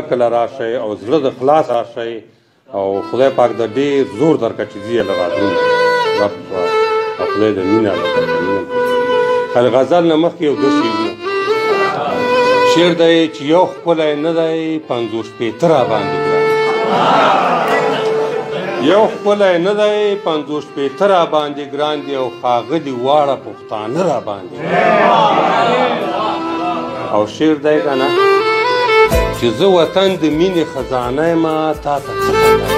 کله راشئ او زړه د خلاص راشئ او خدای پاک د ډېر زور درکړه چې ځي له راتلونکي رب او خدای د مینه غزل نه مخکې یو دوه شعرونه شعر دی چې یو ښکلی نه دی 50 شپېته راباندې ګران یو ښکلی نه دی 50 شپېته راباندې ګران دی او ښاغلي واړه پښتانه راباندې او شعر دی که نه چې زه وطن د مینې خزانه یمه تا ته څه پته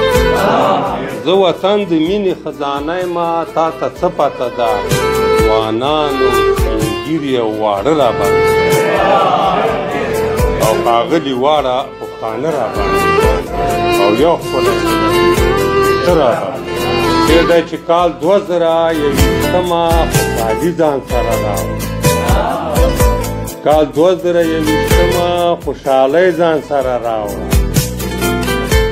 زه وطن د مینې خزانه یمه تا ته څه پته ده ځوانانو سپینګیري او واړه راباندې او ښاغلي واړه پښتانه راباندې او یو ښکلی ته راباندې شعر دی چې کال 2021 خوشحالي ځان سره راوړه کال 2021 خوشحالۍ ځان سره راوړه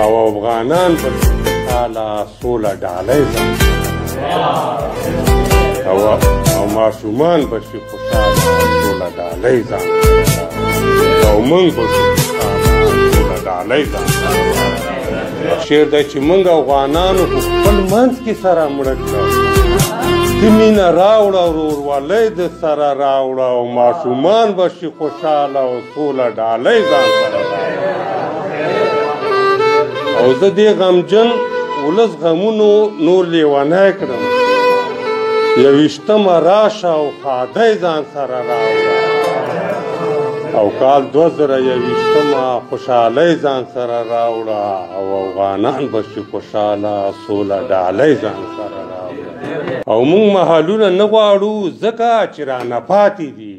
او افغانان به خوشحاله سوله ډالۍ ځان سره او ماشومان به شي خوشحاله سوله ډالۍ ځان سره او موږ به شو خوشحاله سوله ډالۍ ځان سره شعر دی چې موږ افغانانو په خپل منځ کې سره مړه کړه د مینه راوړه ورورولۍ د سره راوړه او ماشومان به شي خوشحاله او سوله ډالۍ ځان سره راوړه او زه دې غمجن ولس غمونو نور لیونی کړم 21 راشه او ښادۍ ځان سره راوړه او کال 2021 خوشحالۍ ځان سره راوړه او افغانان به شي خوشحاله سوله ډالۍ ځان سره راوړه او موږ محلونه نه غواړو ځکه چې رانه پاتې دي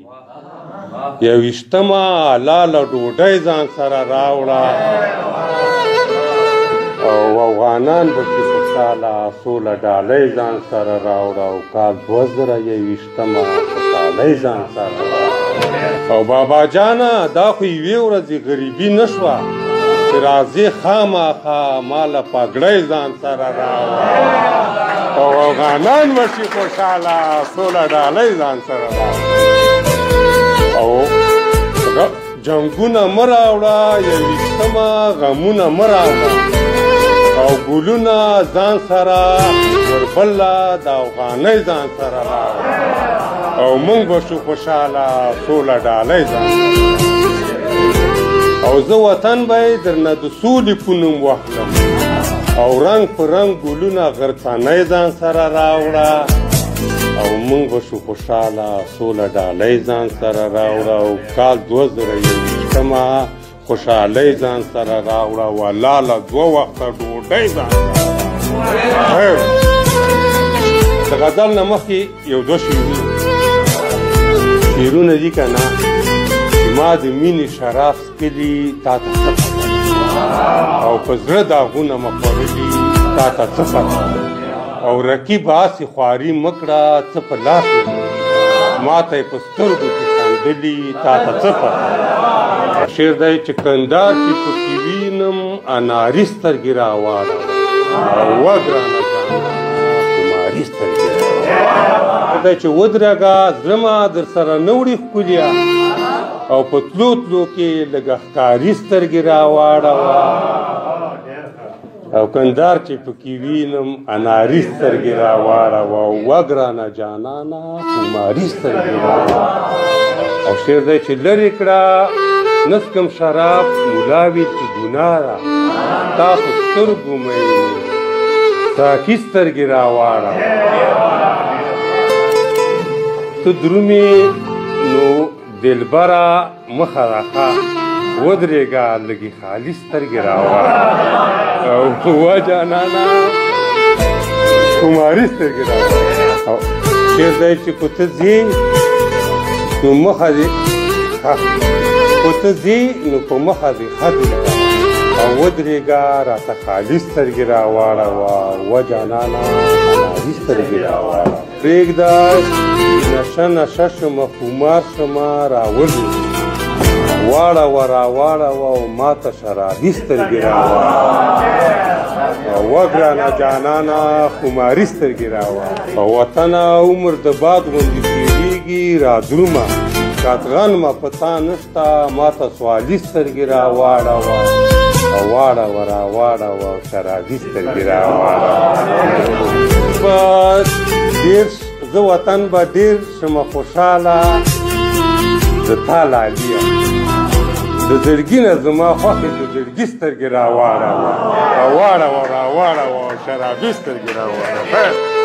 21 حلاله ډوډۍ ځان سره راوړه او افغانان به شي خوشحاله سوله ډالۍ ځان سره راوړه او کال 2021 خوشحالۍ ځان سره راوړه او بابا جانه دا خو یوې ورځې غریبي نه شوه چې راځې خامخا ماله پګړۍ ځان سره راوړه او افغانان به شي خوشحاله سوله ډالۍ ځان سره راوړه او جنګونه مه راوړه 21 غمونه مه راوړه او ګلونه ځان سره وربله د افغانۍ ځان سره راوړه او موږ به شو خوشحاله سوله ډالۍ ځان او زه وطن به یې درنه د سولې په نوم واخلم او رنګ په رنګ ګلونه غرڅنۍ ځان سره راوړه او موږ به شو خوشحاله سوله ډالۍ ځان سره راوړه او کال 2021 خوشحالۍ ځان سره راوړه ولاله 2 وخته ډوډۍ ځان سره د غزل نه مخکې یو دوه شعرونه دي که نه چې ما د مینې شراب څکلي تا ته څه پته او په زړه داغونه مه خوړلي تا ته څه پته او رقیب هسې خواري مه کړه څه په لاس ما ته یې په سترګو کې خندلي تا ته څه پته شعر دی چې کندهار چې پکې وینم اناري سترګې راواړوه او وګرانه جانانه خماري سترګې دی چې ودرېږه زړه ما در سره نه وړي ښکلیا او په تلو تلو کې لږه ښکاري سترګې راواړوه او کندهار چې پکې وینم اناري سترګې راواړوه او وګرانه جانانه خماري سترګې راواړوه او شعر دی چې لرې کړه نسکم شراب ملاوي چې ګناه ده تا په سترګو مې ساقي سترګې راواړوه ته درومې نو دلبره مخه راښه ودرېږه لږې خالي سترګې راواړه او وا جانانه خماري سترګې راواړه او شعر دی چې که ته ځې نو مخه دې که ته ځې نو په مخه دې ښه دلته او ودرېږه راته خالي سترګې راواړوه وا جانانه خماري سترګې راواړه پرېږده نشه نشه شمه خمار شمه راولي واړوه راواړوه او ما ته شرابي سترګې راواړه وګرانه جانانه خماري سترګې راواړه په وطنه عمر د باد غوندې تېرېږي را درومه کاتغنمه په تا نشته ماته سوالي سترګې راواړوه او واړوه راواړوه او شرابي سترګې راواړوه زه وطن به ډېر شمه خوشحاله د تا لاليه د زړګي نه زما خوښې د زړګي سترګې راواړوه راواړوه راواړوه او شرابي سترګې راواړوه